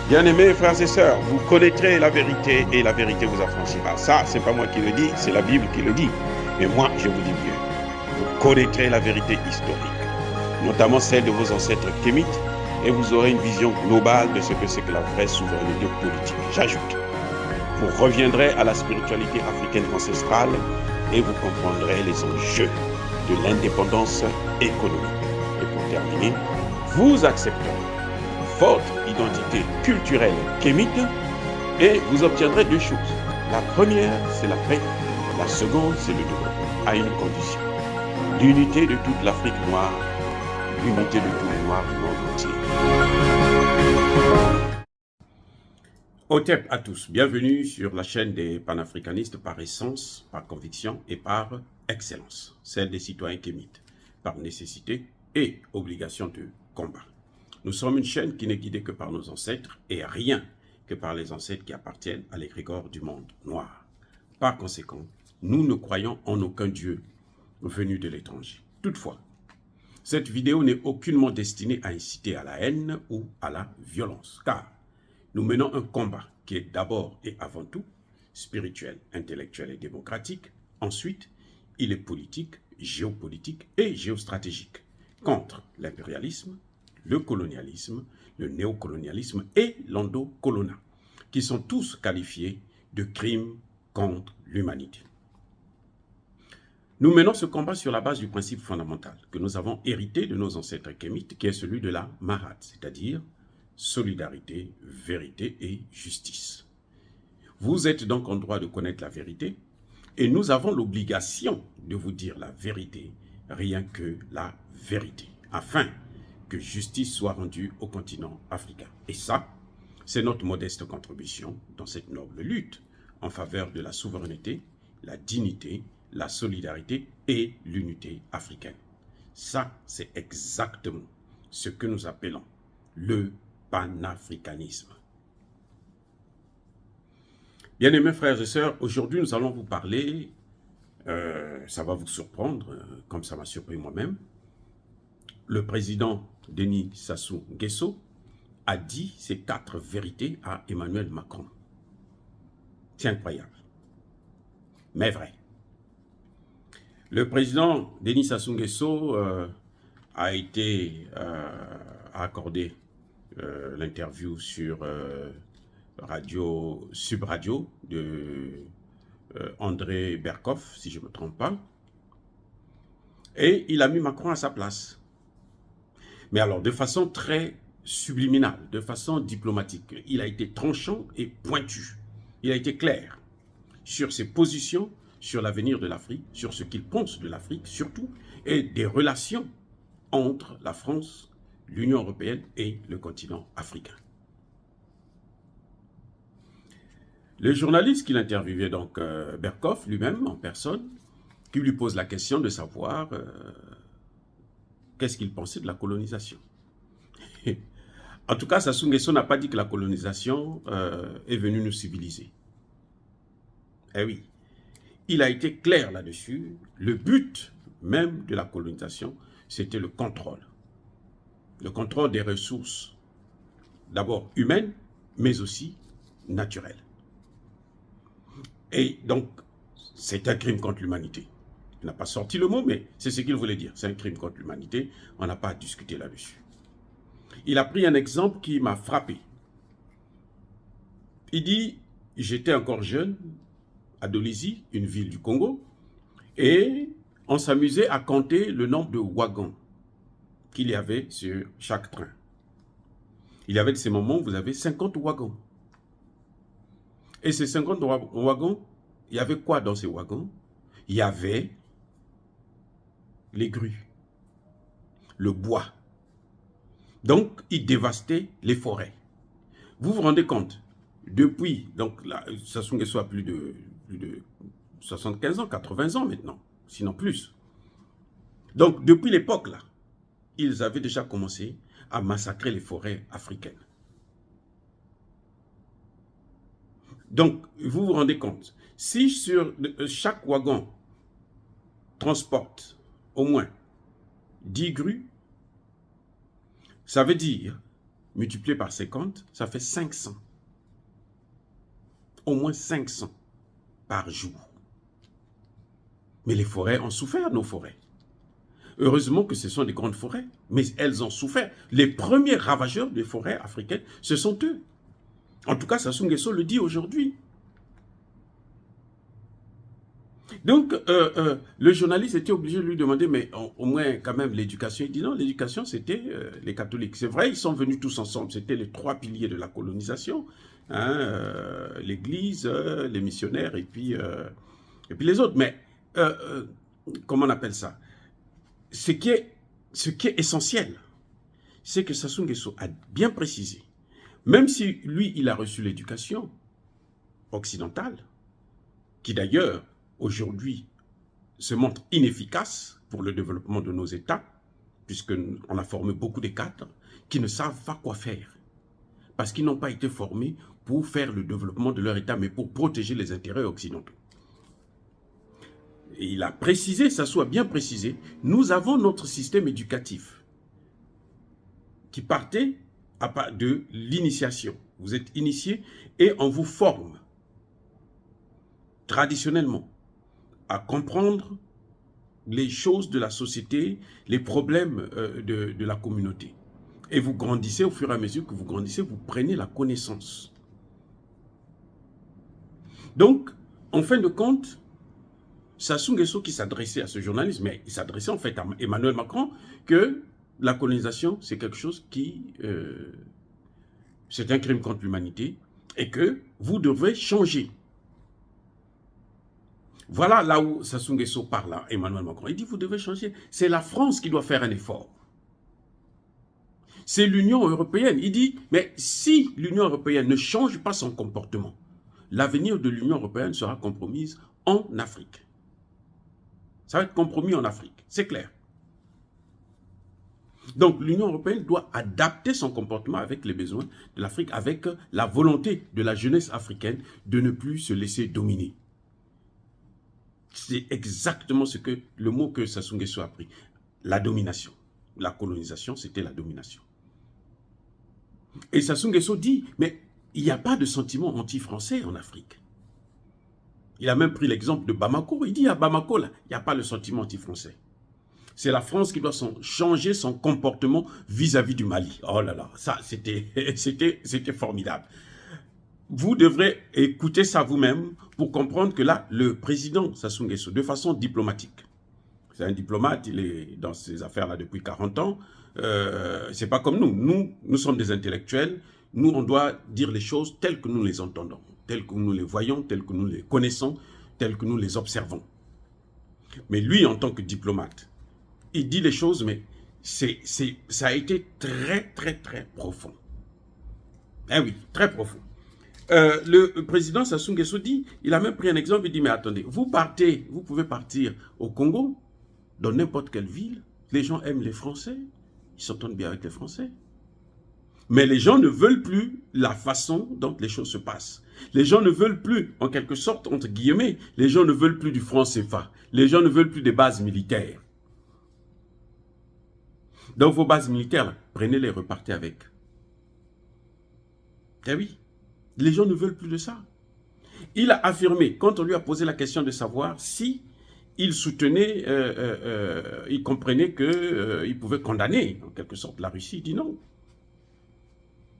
Bien-aimés frères et sœurs, vous connaîtrez la vérité et la vérité vous affranchira. Ça, c'est pas moi qui le dis, c'est la Bible qui le dit. Mais moi, je vous dis mieux. Vous connaîtrez la vérité historique, notamment celle de vos ancêtres kémites, et vous aurez une vision globale de ce que c'est que la vraie souveraineté politique. J'ajoute, vous reviendrez à la spiritualité africaine ancestrale et vous comprendrez les enjeux de l'indépendance économique. Et pour terminer, vous accepterez votre identité culturelle kémite et vous obtiendrez deux choses. La première, c'est la paix. La seconde, c'est le développement, à une condition. L'unité de toute l'Afrique noire, l'unité de tous les Noirs du monde entier. Otep à tous, bienvenue sur la chaîne des panafricanistes par essence, par conviction et par excellence, celle des citoyens kémites, par nécessité et obligation de combat. Nous sommes une chaîne qui n'est guidée que par nos ancêtres et rien que par les ancêtres qui appartiennent à l'égrégore du monde noir. Par conséquent, nous ne croyons en aucun Dieu venu de l'étranger. Toutefois, cette vidéo n'est aucunement destinée à inciter à la haine ou à la violence, car nous menons un combat qui est d'abord et avant tout spirituel, intellectuel et démocratique. Ensuite, il est politique, géopolitique et géostratégique contre l'impérialisme, le colonialisme, le néocolonialisme et l'endocolonat, qui sont tous qualifiés de crimes contre l'humanité. Nous menons ce combat sur la base du principe fondamental que nous avons hérité de nos ancêtres kémites, qui est celui de la Mahat, c'est-à-dire solidarité, vérité et justice. Vous êtes donc en droit de connaître la vérité et nous avons l'obligation de vous dire la vérité, rien que la vérité, afin que justice soit rendue au continent africain. Et ça, c'est notre modeste contribution dans cette noble lutte en faveur de la souveraineté, la dignité, la solidarité et l'unité africaine. Ça, c'est exactement ce que nous appelons le panafricanisme. Bien-aimés frères et sœurs, aujourd'hui nous allons vous parler, ça va vous surprendre, comme ça m'a surpris moi-même. Le président Denis Sassou Nguesso a dit ces 4 vérités à Emmanuel Macron. C'est incroyable, mais vrai. Le président Denis Sassou Nguesso a accordé l'interview sur Sub Radio de André Berkoff, si je ne me trompe pas, et il a mis Macron à sa place. Mais alors, de façon très subliminale, de façon diplomatique, il a été tranchant et pointu. Il a été clair sur ses positions, sur l'avenir de l'Afrique, sur ce qu'il pense de l'Afrique surtout, et des relations entre la France, l'Union européenne et le continent africain. Le journaliste qui l'interviewait, donc Berkoff lui-même en personne, qui lui pose la question de savoir qu'est-ce qu'il pensait de la colonisation. En tout cas, Sassou Nguesso n'a pas dit que la colonisation est venue nous civiliser. Eh oui, il a été clair là-dessus. Le but même de la colonisation, c'était le contrôle. Le contrôle des ressources, d'abord humaines, mais aussi naturelles. Et donc, c'est un crime contre l'humanité. Il n'a pas sorti le mot, mais c'est ce qu'il voulait dire. C'est un crime contre l'humanité. On n'a pas à discuter là-dessus. Il a pris un exemple qui m'a frappé. Il dit, j'étais encore jeune, à Dolisie, une ville du Congo, et on s'amusait à compter le nombre de wagons qu'il y avait sur chaque train. Il y avait de ces moments où vous avez 50 wagons. Et ces 50 wagons, il y avait quoi dans ces wagons? Il y avait les grues, le bois. Donc, ils dévastaient les forêts. Vous vous rendez compte, depuis, donc là, Sassou Nguesso a plus de 75 ans, 80 ans maintenant, sinon plus. Donc, depuis l'époque là, ils avaient déjà commencé à massacrer les forêts africaines. Donc, vous vous rendez compte, si sur chaque wagon transporte au moins 10 grues, ça veut dire multiplié par 50, ça fait 500. Au moins 500 par jour. Mais les forêts ont souffert, nos forêts. Heureusement que ce sont des grandes forêts, mais elles ont souffert. Les premiers ravageurs des forêts africaines, ce sont eux. En tout cas, Sassou Nguesso le dit aujourd'hui. Donc, le journaliste était obligé de lui demander, mais au moins quand même l'éducation. Il dit non, l'éducation c'était les catholiques. C'est vrai, ils sont venus tous ensemble. C'était les 3 piliers de la colonisation. Hein, l'église, les missionnaires et puis les autres. Mais, comment on appelle ça? Ce qui est essentiel, c'est que Sassou Nguesso a bien précisé, même si lui, il a reçu l'éducation occidentale, qui d'ailleurs, aujourd'hui, se montre inefficace pour le développement de nos États, puisqu'on a formé beaucoup de cadres qui ne savent pas quoi faire, parce qu'ils n'ont pas été formés pour faire le développement de leur État, mais pour protéger les intérêts occidentaux. Et il a précisé, Sassou a bien précisé, nous avons notre système éducatif qui partait de l'initiation. Vous êtes initié et on vous forme traditionnellement à comprendre les choses de la société, les problèmes de la communauté. Et vous grandissez, au fur et à mesure que vous grandissez, vous prenez la connaissance. Donc, en fin de compte, Sassou Nguesso qui s'adressait à ce journaliste, mais il s'adressait en fait à Emmanuel Macron, que la colonisation, c'est quelque chose qui... c'est un crime contre l'humanité, et que vous devez changer. Voilà là où Sassou Nguesso parle à Emmanuel Macron. Il dit, vous devez changer. C'est la France qui doit faire un effort. C'est l'Union européenne. Il dit, mais si l'Union européenne ne change pas son comportement, l'avenir de l'Union européenne sera compromis en Afrique. Ça va être compromis en Afrique, c'est clair. Donc l'Union européenne doit adapter son comportement avec les besoins de l'Afrique, avec la volonté de la jeunesse africaine de ne plus se laisser dominer. C'est exactement ce que le mot que Sassou Nguesso a pris. La domination. La colonisation, c'était la domination. Et Sassou Nguesso dit, mais il n'y a pas de sentiment anti-français en Afrique. Il a même pris l'exemple de Bamako. Il dit à Bamako, là, il n'y a pas le sentiment anti-français. C'est la France qui doit changer son comportement vis-à-vis du Mali. Oh là là, ça c'était formidable. Vous devrez écouter ça vous-même pour comprendre que là, le président Sassou Nguesso, de façon diplomatique, c'est un diplomate, il est dans ces affaires-là depuis 40 ans, c'est pas comme nous. Nous sommes des intellectuels, nous on doit dire les choses telles que nous les entendons, telles que nous les voyons, telles que nous les connaissons, telles que nous les observons. Mais lui, en tant que diplomate, il dit les choses, mais ça a été très profond. Eh oui, très profond. Le président Sassou Nguesso dit, il a même pris un exemple, il dit, mais attendez, vous pouvez partir au Congo, dans n'importe quelle ville, les gens aiment les Français, ils s'entendent bien avec les Français. Mais les gens ne veulent plus la façon dont les choses se passent. Les gens ne veulent plus, en quelque sorte, entre guillemets, les gens ne veulent plus du franc CFA. Les gens ne veulent plus des bases militaires. Donc vos bases militaires, prenez-les, repartez avec. Eh oui, les gens ne veulent plus de ça. Il a affirmé, quand on lui a posé la question de savoir si il soutenait, il comprenait qu'il pouvait condamner, en quelque sorte, la Russie, il dit non.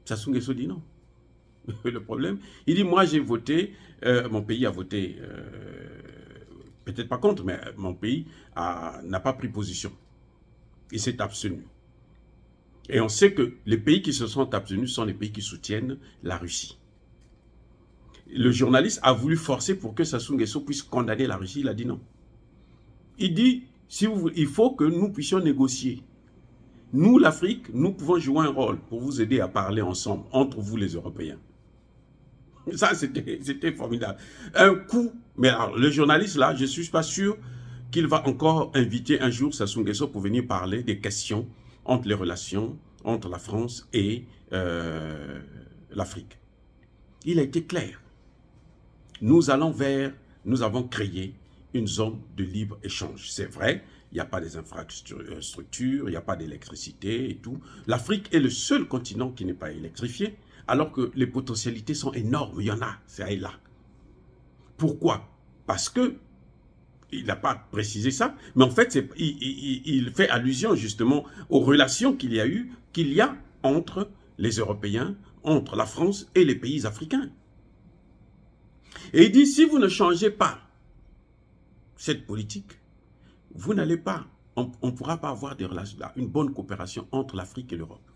Sassou Nguesso dit non. Le problème, il dit, moi j'ai voté, mon pays a voté, peut-être pas contre, mais mon pays n'a pas pris position. Il s'est abstenu. Et on sait que les pays qui se sont abstenus sont les pays qui soutiennent la Russie. Le journaliste a voulu forcer pour que Sassou Nguesso puisse condamner la Russie, il a dit non. Il dit, il faut que nous puissions négocier. Nous, l'Afrique, nous pouvons jouer un rôle pour vous aider à parler ensemble, entre vous les Européens. Ça, c'était formidable. Un coup, mais alors, le journaliste là, je ne suis pas sûr qu'il va encore inviter un jour Sassou Nguesso pour venir parler des questions entre les relations entre la France et l'Afrique. Il a été clair. Nous avons créé une zone de libre-échange. C'est vrai, il n'y a pas des infrastructures, il n'y a pas d'électricité et tout. L'Afrique est le seul continent qui n'est pas électrifié, alors que les potentialités sont énormes, il y en a, ça et là. Pourquoi? Parce que, il n'a pas précisé ça, mais en fait, il fait allusion justement aux relations qu'il y a entre les Européens, entre la France et les pays africains. Et il dit, si vous ne changez pas cette politique, vous n'allez pas, on ne pourra pas avoir des relations, une bonne coopération entre l'Afrique et l'Europe.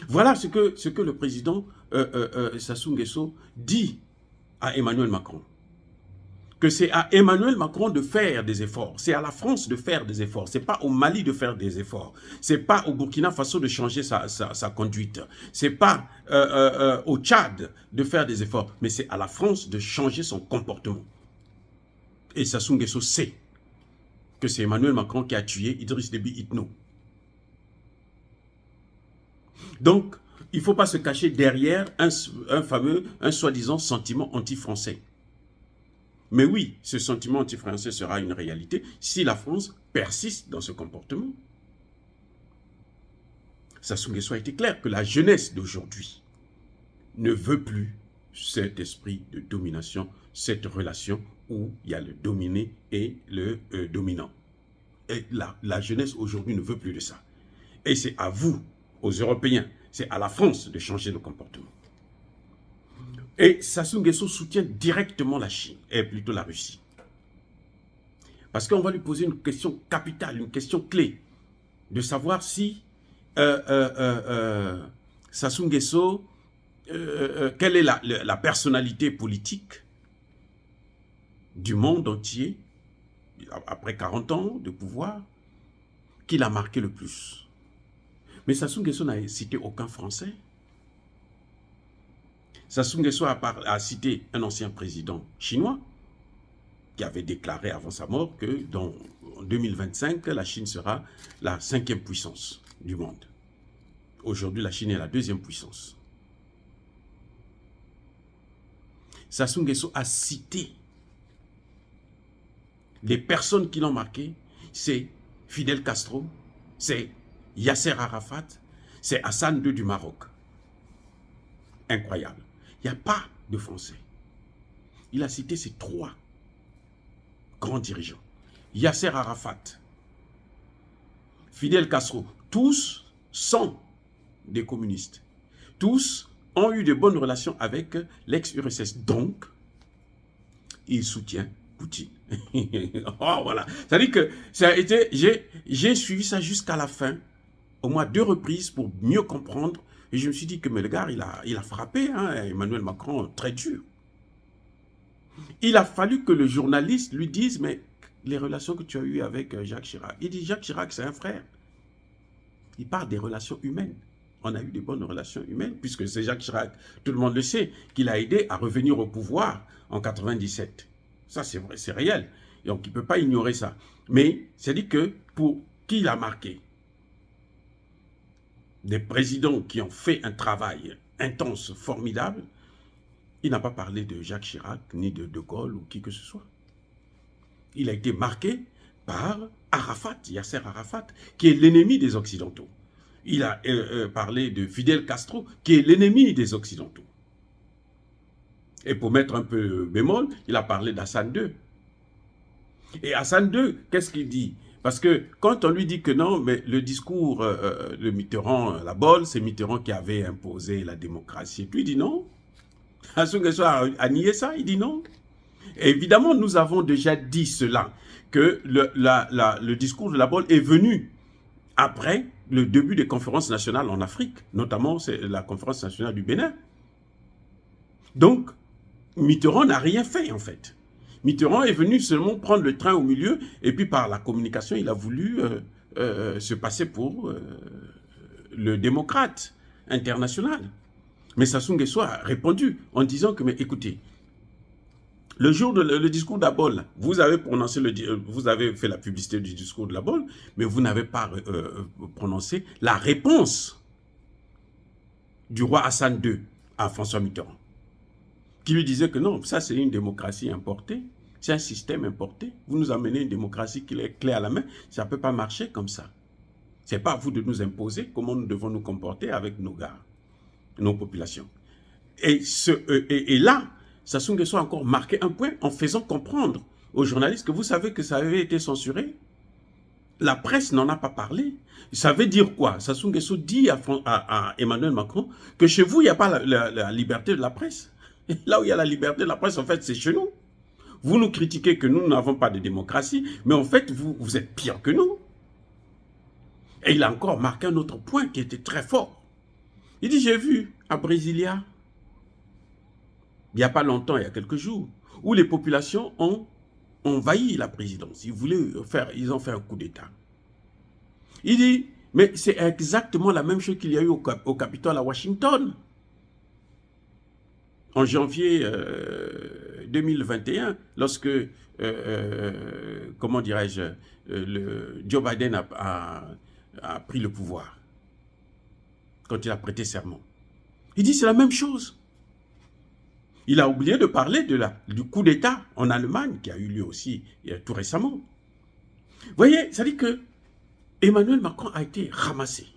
Voilà ce que le président Sassou Nguesso dit à Emmanuel Macron. Que c'est à Emmanuel Macron de faire des efforts, c'est à la France de faire des efforts, c'est pas au Mali de faire des efforts, c'est pas au Burkina Faso de changer sa conduite, c'est pas au Tchad de faire des efforts, mais c'est à la France de changer son comportement. Et Sassou Nguesso sait que c'est Emmanuel Macron qui a tué Idriss Déby Itno. Donc, il ne faut pas se cacher derrière un soi-disant sentiment anti-français. Mais oui, ce sentiment anti-français sera une réalité si la France persiste dans ce comportement. Sassou Nguesso a été clair que la jeunesse d'aujourd'hui ne veut plus cet esprit de domination, cette relation où il y a le dominé et le dominant. Et la jeunesse aujourd'hui ne veut plus de ça. Et c'est à vous, aux Européens, c'est à la France de changer le comportement. Et Sassou Nguesso soutient directement la Chine, et plutôt la Russie. Parce qu'on va lui poser une question capitale, une question clé, de savoir si Sassou Nguesso, quelle est la personnalité politique du monde entier, après 40 ans de pouvoir, qui l'a marqué le plus. Mais Sassou Nguesso n'a cité aucun Français. Sassou Nguesso a cité un ancien président chinois qui avait déclaré avant sa mort que en 2025, la Chine sera la 5e puissance du monde. Aujourd'hui, la Chine est la 2e puissance. Sassou Nguesso a cité les personnes qui l'ont marqué, c'est Fidel Castro, c'est Yasser Arafat, c'est Hassan II du Maroc. Incroyable. Il n'y a pas de Français. Il a cité ces 3 grands dirigeants. Yasser Arafat, Fidel Castro, tous sont des communistes. Tous ont eu de bonnes relations avec l'ex-URSS. Donc, il soutient Poutine. Oh, voilà. C'est-à-dire que ça a été, j'ai suivi ça jusqu'à la fin, au moins 2 reprises pour mieux comprendre. Et je me suis dit que mais le gars, il a frappé Emmanuel Macron très dur. Il a fallu que le journaliste lui dise, mais les relations que tu as eues avec Jacques Chirac. Il dit, Jacques Chirac, c'est un frère. Il parle des relations humaines. On a eu des bonnes relations humaines, puisque c'est Jacques Chirac, tout le monde le sait, qui l'a aidé à revenir au pouvoir en 97. Ça, c'est vrai, c'est réel. Et donc, il ne peut pas ignorer ça. Mais, c'est-à-dire que, pour qui il a marqué? Des présidents qui ont fait un travail intense, formidable, il n'a pas parlé de Jacques Chirac, ni de De Gaulle, ou qui que ce soit. Il a été marqué par Arafat, Yasser Arafat, qui est l'ennemi des Occidentaux. Il a parlé de Fidel Castro, qui est l'ennemi des Occidentaux. Et pour mettre un peu bémol, il a parlé d'Hassan II. Et Hassan II, qu'est-ce qu'il dit? Parce que quand on lui dit que non, mais le discours de Mitterrand, la bolle, c'est Mitterrand qui avait imposé la démocratie. Puis il dit non. Sassou Nguesso a nié ça, il dit non. Et évidemment, nous avons déjà dit cela, que le discours de la bolle est venu après le début des conférences nationales en Afrique, notamment la conférence nationale du Bénin. Donc, Mitterrand n'a rien fait en fait. Mitterrand est venu seulement prendre le train au milieu et puis par la communication, il a voulu se passer pour le démocrate international. Mais Sassou Nguesso a répondu en disant que, mais écoutez, le jour de le discours de la bolle, vous avez prononcé vous avez fait la publicité du discours de la bolle, mais vous n'avez pas prononcé la réponse du roi Hassan II à François Mitterrand, qui lui disait que non, ça c'est une démocratie importée, C'est un système importé. Vous nous amenez une démocratie qui est clé à la main. Ça ne peut pas marcher comme ça. Ce n'est pas à vous de nous imposer comment nous devons nous comporter avec nos gars, nos populations. Et là, Sassou Nguesso a encore marqué un point en faisant comprendre aux journalistes que vous savez que ça avait été censuré. La presse n'en a pas parlé. Ça veut dire quoi? Sassou Nguesso dit à Emmanuel Macron que chez vous, il n'y a pas la liberté de la presse. Et là où il y a la liberté de la presse, en fait, c'est chez nous. Vous nous critiquez que nous n'avons pas de démocratie, mais en fait, vous êtes pire que nous. Et il a encore marqué un autre point qui était très fort. Il dit, j'ai vu à Brasilia, il n'y a pas longtemps, il y a quelques jours, où les populations ont envahi la présidence. Ils ont fait un coup d'État. Il dit, mais c'est exactement la même chose qu'il y a eu au Capitole à Washington. En janvier 2021, lorsque, comment dirais-je, Joe Biden a pris le pouvoir, quand il a prêté serment. Il dit, c'est la même chose. Il a oublié de parler du coup d'État en Allemagne, qui a eu lieu aussi tout récemment. Vous voyez, ça dit que Emmanuel Macron a été ramassé.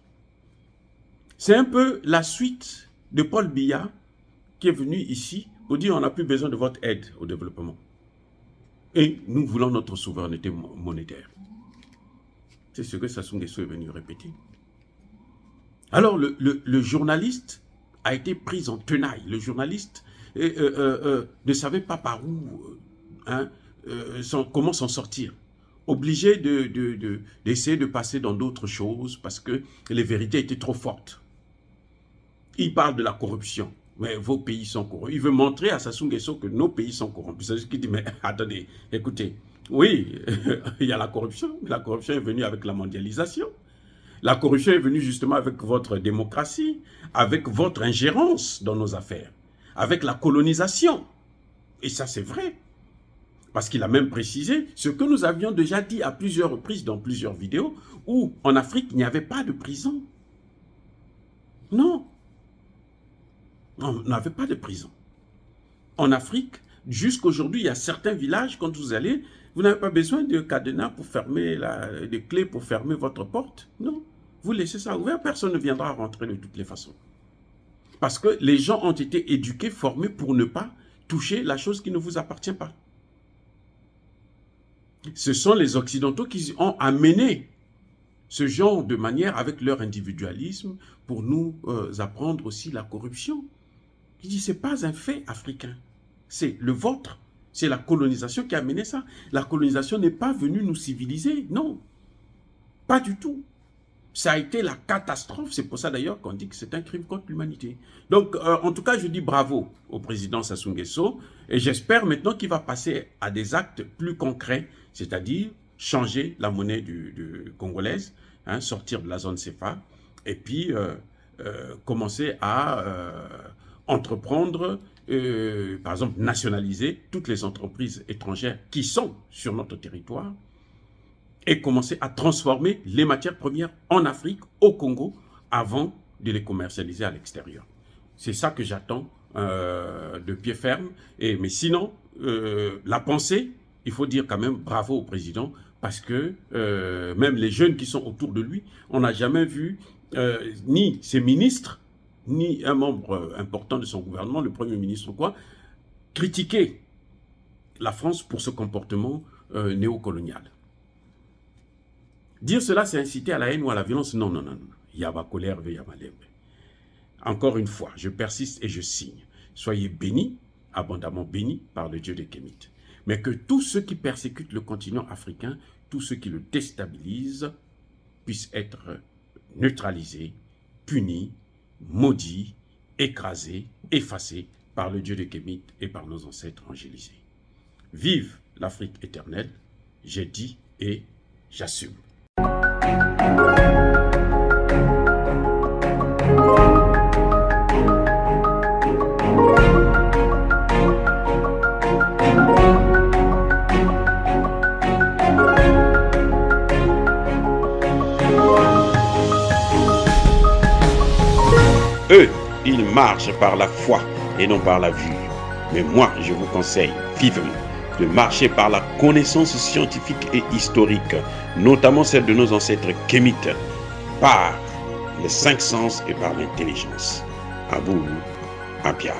C'est un peu la suite de Paul Biya, qui est venu ici pour dire on n'a plus besoin de votre aide au développement. Et nous voulons notre souveraineté monétaire. C'est ce que Sassou Nguesso est venu répéter. Alors le journaliste a été pris en tenaille. Le journaliste ne savait pas par où, comment s'en sortir. Obligé d'essayer de passer dans d'autres choses parce que les vérités étaient trop fortes. Il parle de la corruption. Mais vos pays sont corrompus. Il veut montrer à Sassou Nguesso que nos pays sont corrompus. C'est ce qu'il dit, mais attendez, écoutez, oui, il y a la corruption, mais la corruption est venue avec la mondialisation. La corruption est venue justement avec votre démocratie, avec votre ingérence dans nos affaires, avec la colonisation. Et ça, c'est vrai. Parce qu'il a même précisé ce que nous avions déjà dit à plusieurs reprises dans plusieurs vidéos, où en Afrique, il n'y avait pas de prison. Non. On n'avait pas de prison. En Afrique, jusqu'aujourd'hui, il y a certains villages, quand vous allez, vous n'avez pas besoin de cadenas pour fermer, de clés pour fermer votre porte. Non, vous laissez ça ouvert, personne ne viendra rentrer de toutes les façons. Parce que les gens ont été éduqués, formés pour ne pas toucher la chose qui ne vous appartient pas. Ce sont les Occidentaux qui ont amené ce genre de manière avec leur individualisme pour nous apprendre aussi la corruption. Il dit, ce n'est pas un fait africain, c'est le vôtre, c'est la colonisation qui a amené ça. La colonisation n'est pas venue nous civiliser, non, pas du tout. Ça a été la catastrophe, c'est pour ça d'ailleurs qu'on dit que c'est un crime contre l'humanité. Donc, en tout cas, je dis bravo au président Sassou Nguesso et j'espère maintenant qu'il va passer à des actes plus concrets, c'est-à-dire changer la monnaie congolaise, sortir de la zone CFA et puis commencer à entreprendre, par exemple, nationaliser toutes les entreprises étrangères qui sont sur notre territoire et commencer à transformer les matières premières en Afrique, au Congo, avant de les commercialiser à l'extérieur. C'est ça que j'attends de pied ferme. Mais sinon, la pensée, il faut dire quand même bravo au président, parce que même les jeunes qui sont autour de lui, on n'a jamais vu ni ses ministres, ni un membre important de son gouvernement, le Premier ministre ou quoi, critiquer la France pour ce comportement néocolonial. Dire cela, c'est inciter à la haine ou à la violence. Non, non, non, non. Yaba colère, yaba lembe. Encore une fois, je persiste et je signe. Soyez bénis, abondamment bénis par le Dieu des Kémites. Mais que tous ceux qui persécutent le continent africain, tous ceux qui le déstabilisent, puissent être neutralisés, punis, maudits, écrasés, effacés par le Dieu des Kémites et par nos ancêtres angélisés. Vive l'Afrique éternelle, j'ai dit et j'assume. Eux, ils marchent par la foi et non par la vue. Mais moi, je vous conseille vivement de marcher par la connaissance scientifique et historique, notamment celle de nos ancêtres kémites, par les 5 sens et par l'intelligence. À vous, Apia.